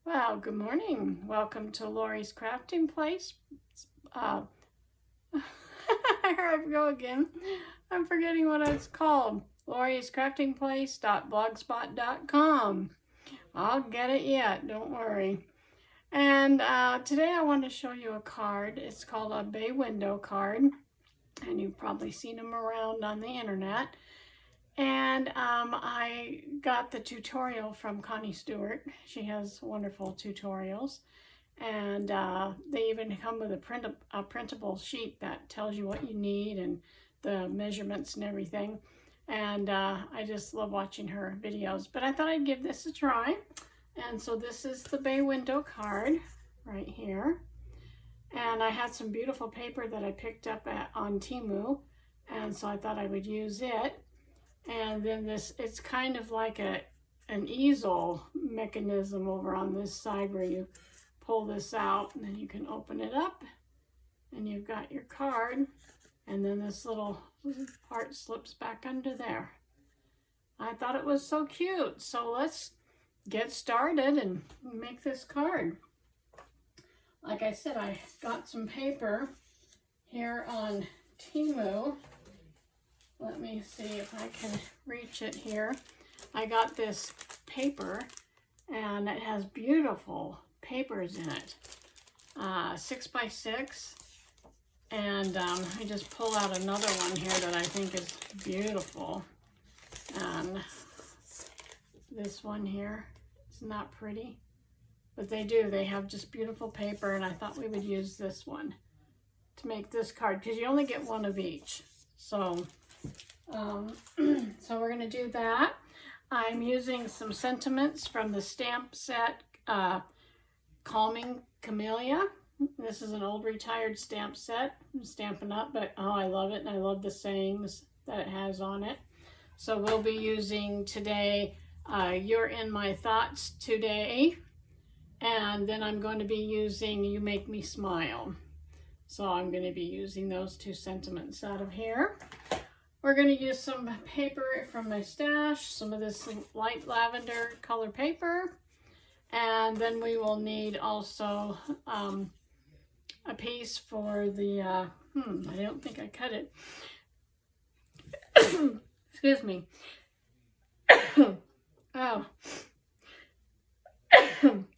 Well, good morning. Welcome to Lori's Crafting Place. Uh, Here I go again. I'm forgetting what it's called. Lori's Crafting Place.blogspot.com. I'll get it yet, don't worry. And today I want to show you a card. It's called a bay window card. And you've probably seen them around on the internet. And I got the tutorial from Connie Stewart. She has wonderful tutorials. And they even come with a printable sheet that tells you what you need and the measurements and everything. And I just love watching her videos. But I thought I'd give this a try. And so this is the bay window card right here. And I had some beautiful paper that I picked up on Temu. And so I thought I would use it. And then it's kind of like an easel mechanism over on this side where you pull this out and then you can open it up and you've got your card, and then this little part slips back under there. I thought it was so cute, so let's get started and make this card. Like I said, I got some paper here on Temu. Let me see if I can reach it here. I got this paper and it has beautiful papers in it. 6x6. And I just pull out another one here that I think is beautiful. And this one here is not pretty. But they have just beautiful paper, and I thought we would use this one to make this card because you only get one of each. So so we're going to do that. I'm using some sentiments from the stamp set, Calming Camellia. This is an old retired stamp set. I'm stamping up, but oh, I love it, and I love the sayings that it has on it. So we'll be using today, You're in My Thoughts Today, and then I'm going to be using You Make Me Smile. So I'm going to be using those two sentiments out of here. We're going to use some paper from my stash, some of this light lavender color paper, and then we will need also a piece for the, I don't think I cut it. Excuse me. Oh.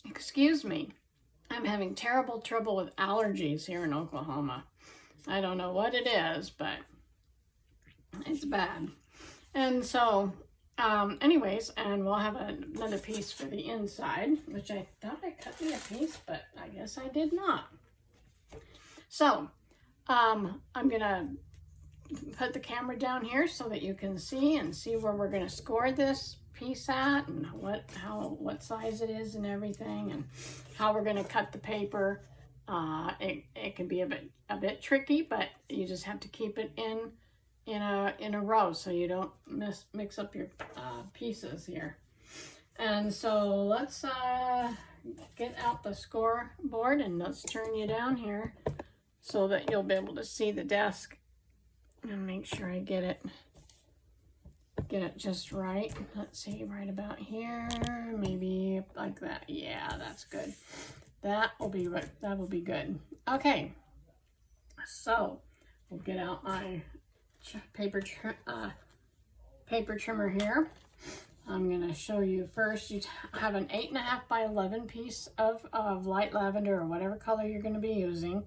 Excuse me. I'm having terrible trouble with allergies here in Oklahoma. I don't know what it is, but it's bad. And so, anyways, and we'll have another piece for the inside, which I thought I cut me a piece, but I guess I did not. So, I'm going to put the camera down here so that you can see where we're going to score this piece at, and what size it is and everything, and how we're going to cut the paper. It can be a bit tricky, but you just have to keep it in a row so you don't mix up your pieces here. And so let's get out the score board, and let's turn you down here so that you'll be able to see the desk, and make sure I get it just right. Let's see, right about here, maybe like that. Yeah, that's good. That will be good. Okay, so we'll get out my paper trimmer here. I'm going to show you first. You have an 8.5 by 11 piece of light lavender or whatever color you're going to be using,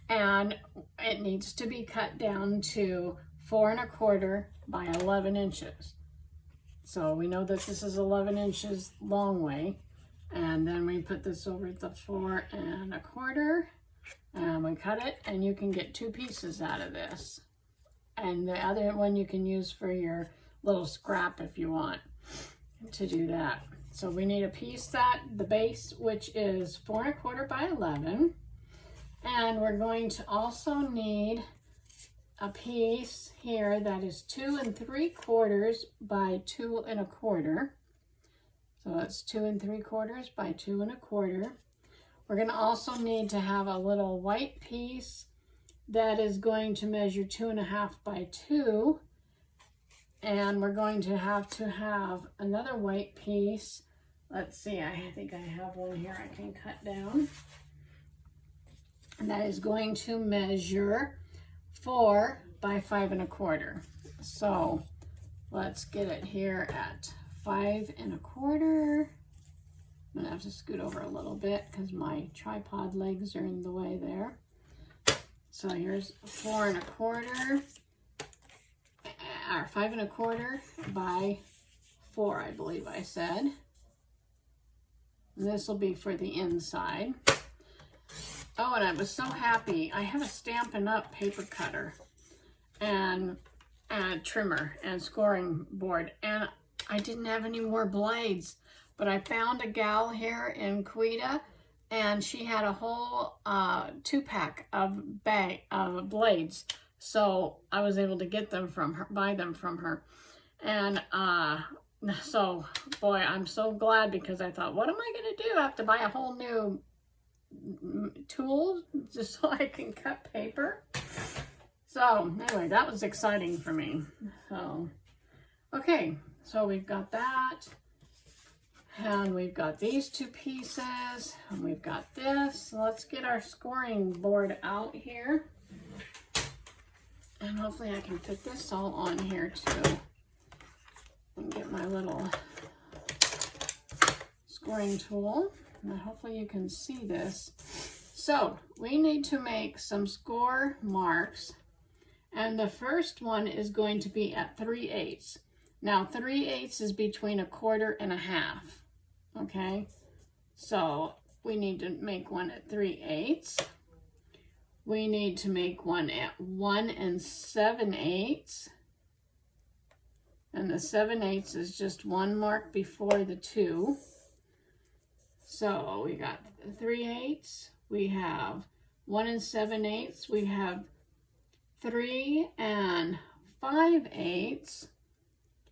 and it needs to be cut down to 4 1/4 by 11 inches. So we know that this is 11 inches long way, and then we put this over the 4 1/4, and we cut it, and you can get 2 pieces out of this. And the other one you can use for your little scrap if you want to do that. So we need a piece the base, which is 4 1/4 by 11. And we're going to also need a piece here that is 2 3/4 by 2 1/4. So that's 2 3/4 by 2 1/4. We're going to also need to have a little white piece that is going to measure 2 1/2 by 2. And we're going to have another white piece let's see, I think I have one here I can cut down. And that is going to measure 4 by 5 1/4. So let's get it here at 5 1/4. I'm gonna have to scoot over a little bit because my tripod legs are in the way there. So here's 4 1/4, or 5 1/4 by 4, I believe I said. And this will be for the inside. Oh, and I was so happy. I have a Stampin' Up! Paper cutter and a trimmer and scoring board, and I didn't have any more blades, but I found a gal here in Quita, and she had a whole 2-pack of blades, so I was able to get them from her, buy them from her, and so boy, I'm so glad, because I thought, what am I gonna do? I have to buy a whole new tool just so I can cut paper. So anyway, that was exciting for me. So okay, so we've got that, and we've got these 2 pieces, and we've got this. So let's get our scoring board out here, and hopefully I can fit this all on here too, and get my little scoring tool. And hopefully you can see this. So we need to make some score marks, and the first one is going to be at 3/8. Now 3/8 is between 1/4 and 1/2. Okay, so we need to make one at 3/8. We need to make one at 1 7/8. And the 7/8 is just one mark before the 2. So we got 3/8, we have 1 7/8, we have 3 5/8.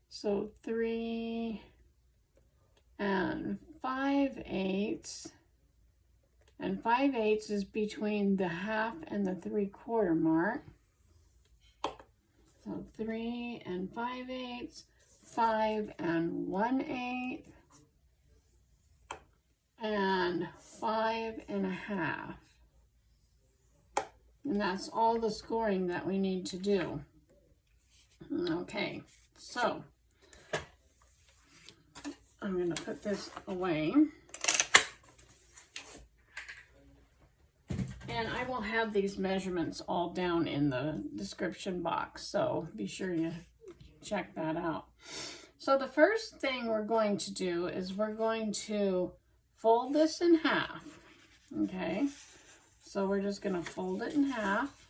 So 3 5/8. And 5/8 is between the 1/2 and the 3/4 mark. So 3 5/8, 5 1/8. And 5 1/2. And that's all the scoring that we need to do. Okay, so I'm going to put this away. And I will have these measurements all down in the description box, so be sure you check that out. So the first thing we're going to do is we're going to fold this in half. Okay, so we're just going to fold it in half,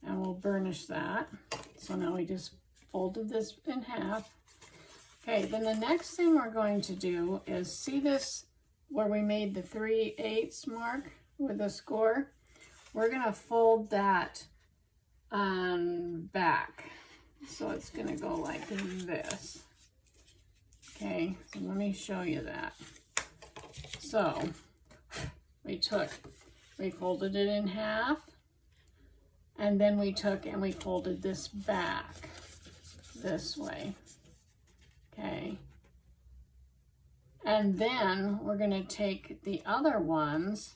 and we'll burnish that. So now we just folded this in half. Okay, then the next thing we're going to do is, see this where we made the 3/8 mark with the score? We're going to fold that back. So it's going to go like this. Okay, so let me show you that. So we folded it in half, and then we took and we folded this back this way. Okay, and then we're going to take the other ones,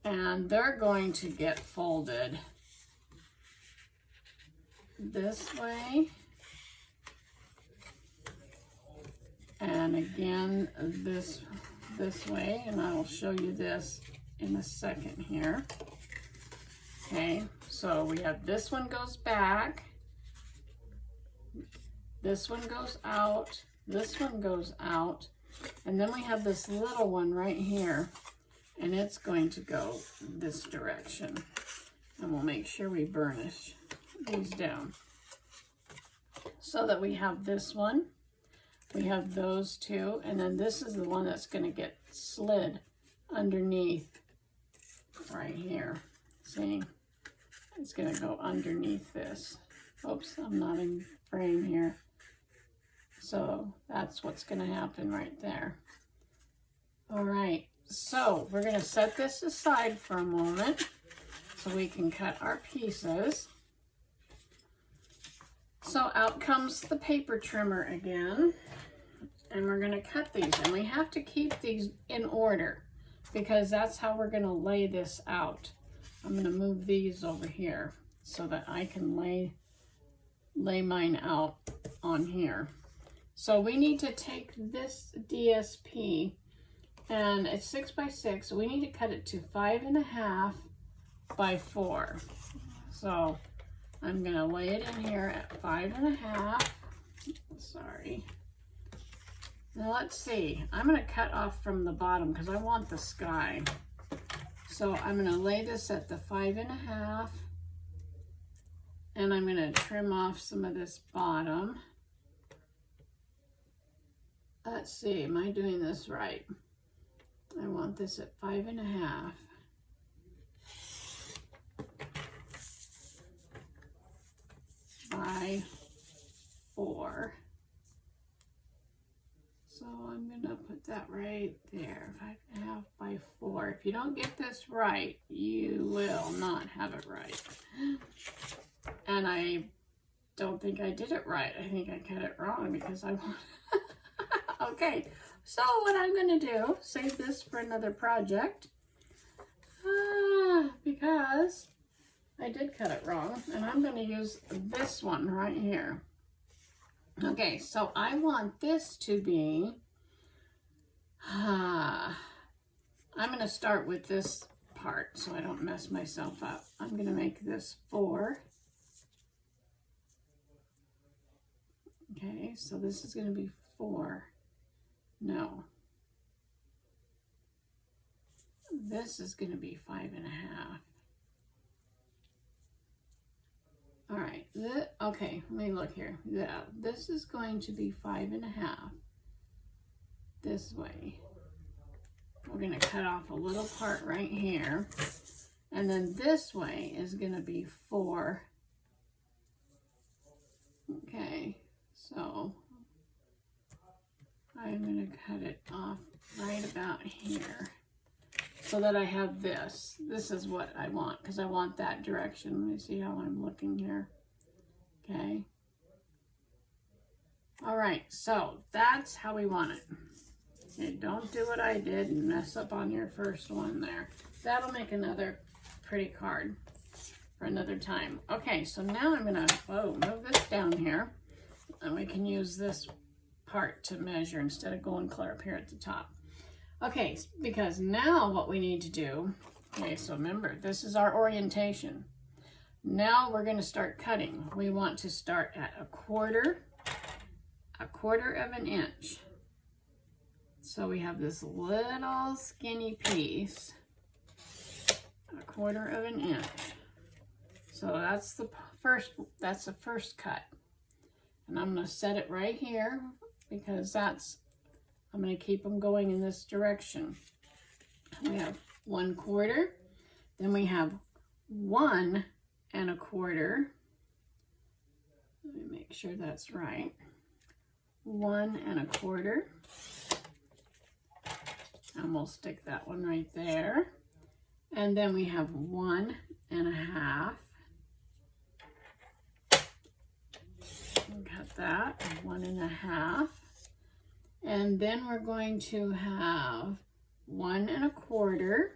and they're going to get folded this way, and again this way, and I will show you this in a second here. Okay, so we have this one goes back, this one goes out, this one goes out, and then we have this little one right here, and it's going to go this direction. And we'll make sure we burnish these down so that we have this one, we have those two, and then this is the one that's going to get slid underneath right here. See, it's going to go underneath this. Oops, I'm not in frame here. So that's what's going to happen right there. All right, so we're going to set this aside for a moment so we can cut our pieces. So out comes the paper trimmer again, and we're going to cut these, and we have to keep these in order because that's how we're going to lay this out. I'm going to move these over here so that I can lay mine out on here. So we need to take this DSP, and it's 6 by 6, so we need to cut it to 5.5 by 4. So I'm going to lay it in here at 5.5. Sorry. Now let's see. I'm going to cut off from the bottom because I want the sky. So I'm going to lay this at the 5.5. And I'm going to trim off some of this bottom. Let's see. Am I doing this right? I want this at 5.5. By 4. So I'm gonna put that right there, 5.5 by 4. If you don't get this right, you will not have it right. And I don't think I did it right. I think I cut it wrong because I want. Okay, so what I'm gonna do, save this for another project, because I did cut it wrong, and I'm going to use this one right here. Okay, so I want this to be, I'm going to start with this part so I don't mess myself up. I'm going to make this 4. Okay, so this is going to be 4. No. This is going to be 5.5. All right, okay, let me look here. Yeah, this is going to be 5.5 this way. We're going to cut off a little part right here. And then this way is going to be 4. Okay, so I'm going to cut it off right about here so that I have this. This is what I want because I want that direction. Let me see how I'm looking here. Okay. All right, so that's how we want it. Okay, don't do what I did and mess up on your first one there. That'll make another pretty card for another time. Okay, so now I'm gonna move this down here, and we can use this part to measure instead of going clear up here at the top. Okay, because now what we need to do, okay, so remember, this is our orientation. Now we're going to start cutting. We want to start at a quarter of an inch. So we have this little skinny piece, a quarter of an inch. So that's the first cut. And I'm going to set it right here because I'm going to keep them going in this direction. We have 1/4, then we have 1 1/4. Let me make sure that's right. 1 1/4. And we'll stick that one right there. And then we have 1 1/2. Cut that, 1 1/2. And then we're going to have 1 1/4.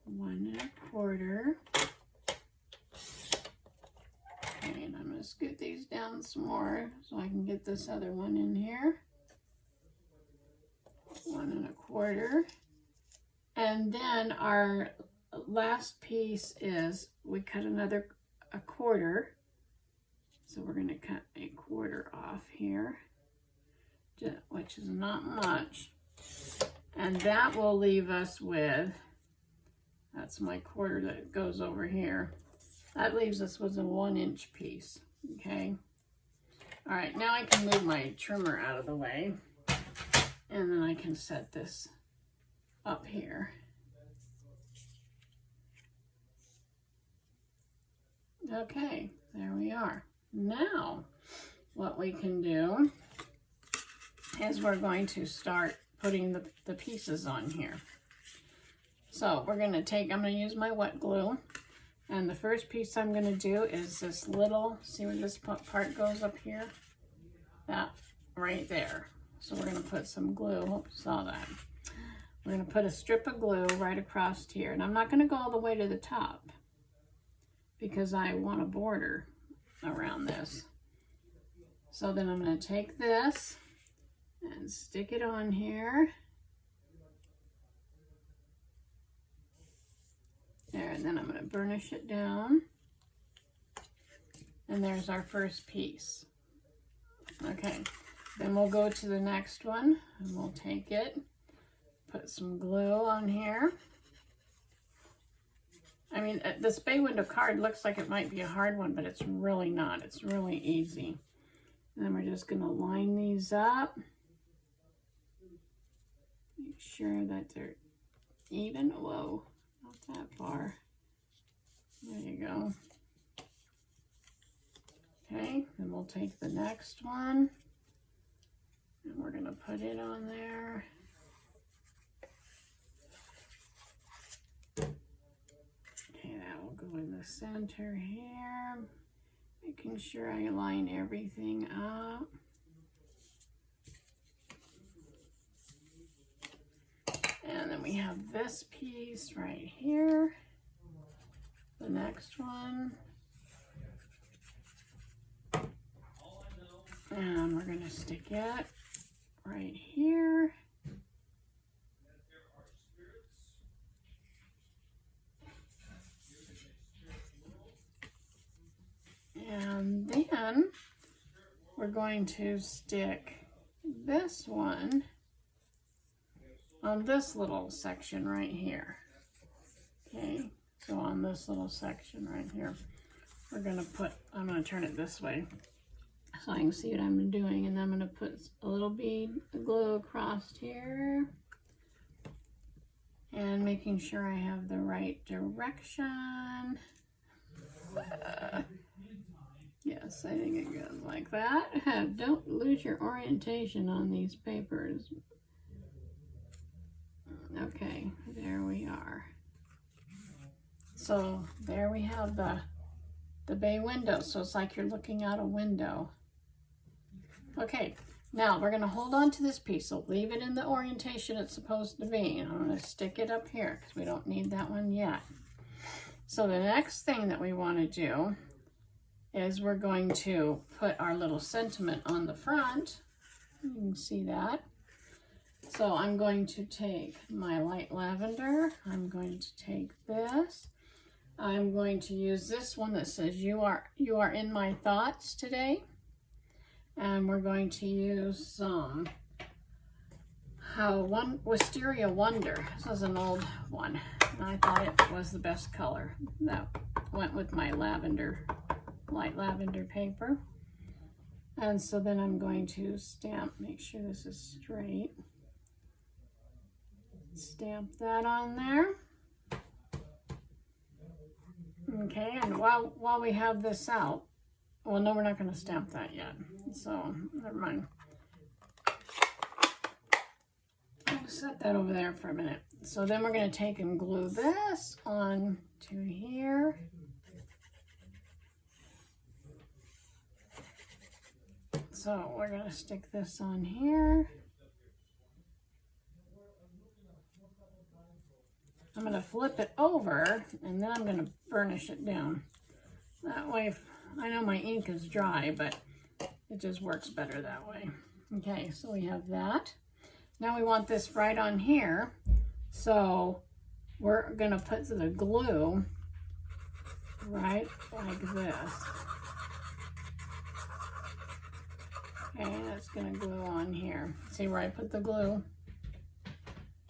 1 1/4. Okay, and I'm going to scoot these down some more so I can get this other one in here. 1 1/4. And then our last piece is we cut another 1/4. So we're going to cut 1/4 off here, which is not much. And that will leave us with, that's my 1/4 that goes over here. That leaves us with a 1-inch piece, okay? All right, now I can move my trimmer out of the way, and then I can set this up here. Okay, there we are. Now, what we can do is we're going to start putting the pieces on here. So we're going to take, I'm going to use my wet glue, and the first piece I'm going to do is this little, see where this part goes up here? that right there. So we're going to put some glue. Hope you saw that. We're going to put a strip of glue right across here. And I'm not going to go all the way to the top because I want a border around this. So then I'm going to take this and stick it on here. There, and then I'm going to burnish it down. And there's our first piece. Okay, then we'll go to the next one and we'll take it, put some glue on here. I mean, this bay window card looks like it might be a hard one, but it's really not. It's really easy. And then we're just going to line these up. Make sure that they're even. Whoa, not that far. There you go. Okay, then we'll take the next one and we're going to put it on there. Okay, that will go in the center here, making sure I line everything up. And then we have this piece right here, the next one. And we're going to stick it right here. And then we're going to stick this one on this little section right here. Okay, so on this little section right here, we're going to put, I'm going to turn it this way so I can see what I'm doing, and then I'm going to put a little bead of glue across here and making sure I have the right direction. Yes, I think it goes like that. Don't lose your orientation on these papers. Okay, there we are. So there we have the bay window. So it's like you're looking out a window. Okay, now we're going to hold on to this piece. So leave it in the orientation it's supposed to be. And I'm going to stick it up here because we don't need that one yet. So the next thing that we want to do is we're going to put our little sentiment on the front. You can see that. So I'm going to take my light lavender. I'm going to take this. I'm going to use this one that says you are in my thoughts today. And we're going to use some Wisteria Wonder. This is an old one, and I thought it was the best color. That went with my lavender, light lavender paper. And so then I'm going to stamp, make sure this is straight. Stamp that on there. Okay, and while we have this out, well, no, we're not going to stamp that yet, so never mind. I'll set that over there for a minute. So then we're going to take and glue this on to here. So we're going to stick this on here. I'm going to flip it over, and then I'm going to burnish it down. That way, I know my ink is dry, but it just works better that way. Okay, so we have that. Now we want this right on here. So we're going to put the glue right like this. Okay, that's going to glue on here. See where I put the glue?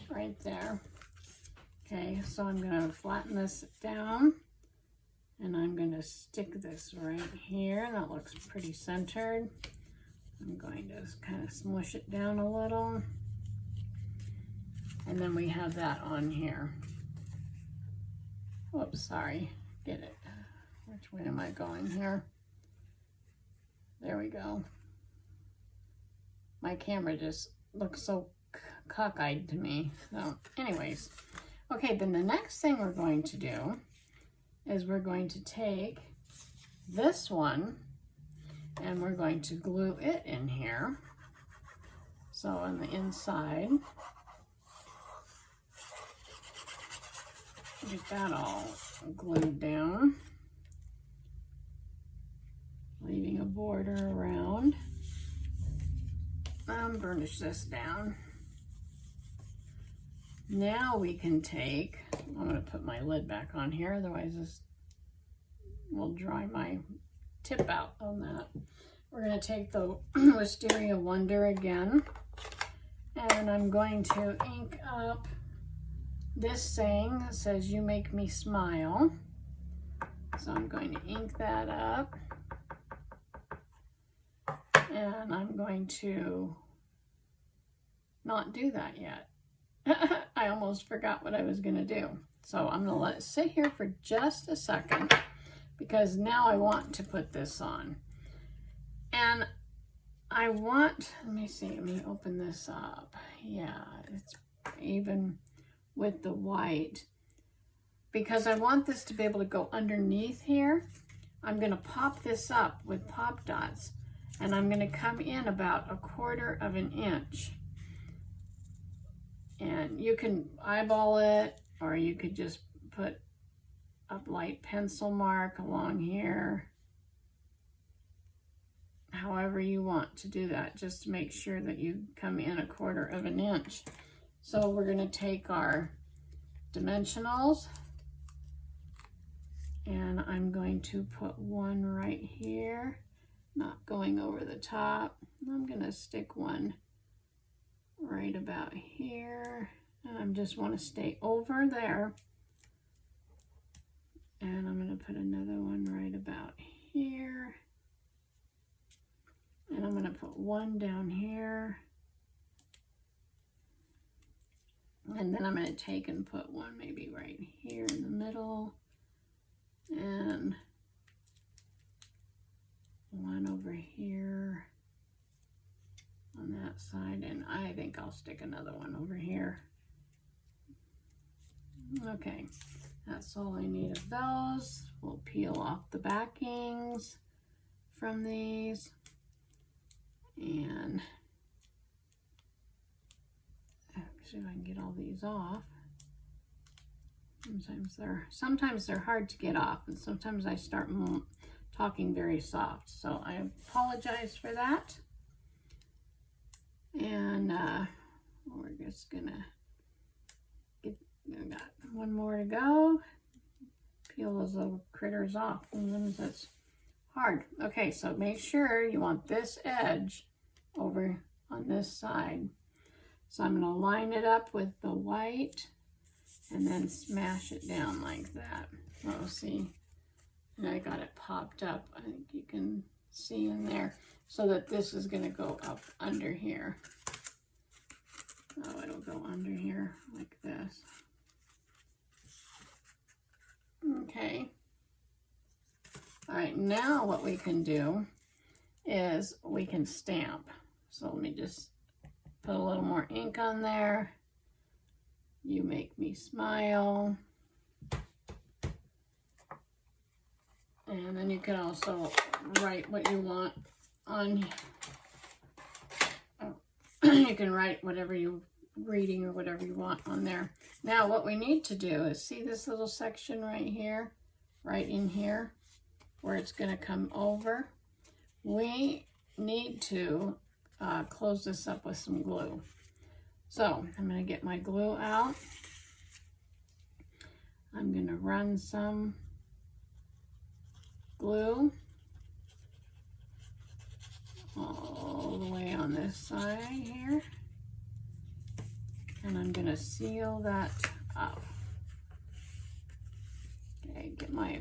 Right there. Okay, so I'm going to flatten this down. And I'm going to stick this right here. That looks pretty centered. I'm going to kind of smush it down a little. And then we have that on here. Oops, sorry. Get it. Which way am I going here? There we go. My camera just looks so cockeyed to me. So anyways. Okay, then the next thing we're going to do is we're going to take this one And we're going to glue it in here. So on the inside, get that all glued down, leaving a border around. Burnish this down. Now we can take, I'm going to put my lid back on here, otherwise this will dry my tip out on that. We're going to take the Wisteria Wonder again, and I'm going to ink up this saying that says, "You make me smile." So I'm going to ink that up, and I'm going to not do that yet. I almost forgot what I was going to do. So I'm going to let it sit here for just a second, because now I want to put this on. And I want, let me see, let me open this up. Yeah, it's even with the white, because I want this to be able to go underneath here. I'm going to pop this up with pop dots, and I'm going to come in about 1/4 of an inch. And you can eyeball it, or you could just put a light pencil mark along here. However you want to do that, just to make sure that you come in 1/4 of an inch. So we're going to take our dimensionals, and I'm going to put one right here, not going over the top. I'm going to stick one right about here, and I just want to stay over there. And I'm going to put another one right about here, and I'm going to put one down here, and then I'm going to take and put one maybe right here in the middle, and one over here on that side, and I think I'll stick another one over here. Okay, that's all I need of those. We'll peel off the backings from these, and see if I can get all these off. Sometimes they're hard to get off, and sometimes I start talking very soft, so I apologize for that. And we're just gonna got one more to go. Peel those little critters off. Sometimes that's hard. Okay, so make sure you want this edge over on this side. So I'm going to line it up with the white and then smash it down like that. Oh, see, and I got it popped up. I think you can see in there, so that this is going to go up under here. Oh, it'll go under here like this. Okay. All right, now what we can do is we can stamp. So let me just put a little more ink on there. You make me smile. And then you can also write what you want on. You can write whatever you reading or whatever you want on there. Now what we need to do is see this little section right here, right in here, where it's going to come over. We need to close this up with some glue. So I'm going to get my glue out. I'm going to run some glue all the way on this side here, and I'm going to seal that up. Okay, get my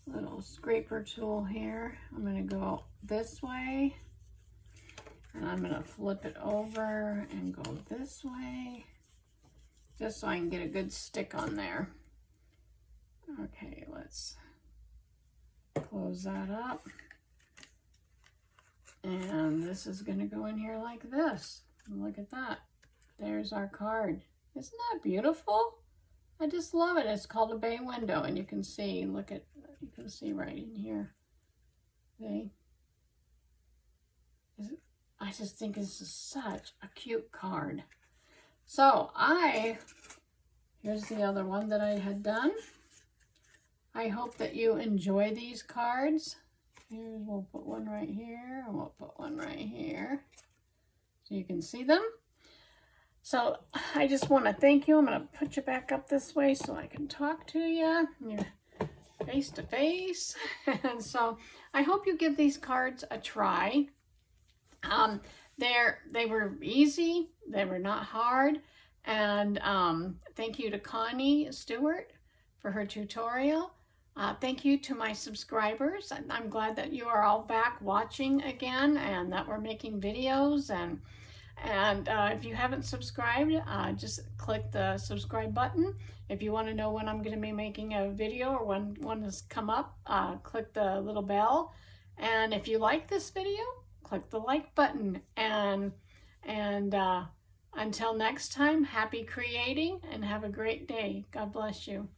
little scraper tool here. I'm going to go this way, and I'm going to flip it over and go this way, just so I can get a good stick on there. Okay, let's close that up. And this is going to go in here like this. Look at that. There's our card. Isn't that beautiful? I just love it. It's called a bay window, and you can see, look at, you can see right in here. Okay. I just think this is such a cute card. So here's the other one that I had done. I hope that you enjoy these cards. We'll put one right here, and we'll put one right here so you can see them. So I just want to thank you. I'm going to put you back up this way so I can talk to you. You're face to face. And so I hope you give these cards a try. They were easy. They were not hard. And thank you to Connie Stewart for her tutorial. Thank you to my subscribers. I'm glad that you are all back watching again and that we're making videos. And if you haven't subscribed, just click the subscribe button. If you want to know when I'm going to be making a video or when one has come up, click the little bell. And if you like this video, click the like button. And until next time, happy creating and have a great day. God bless you.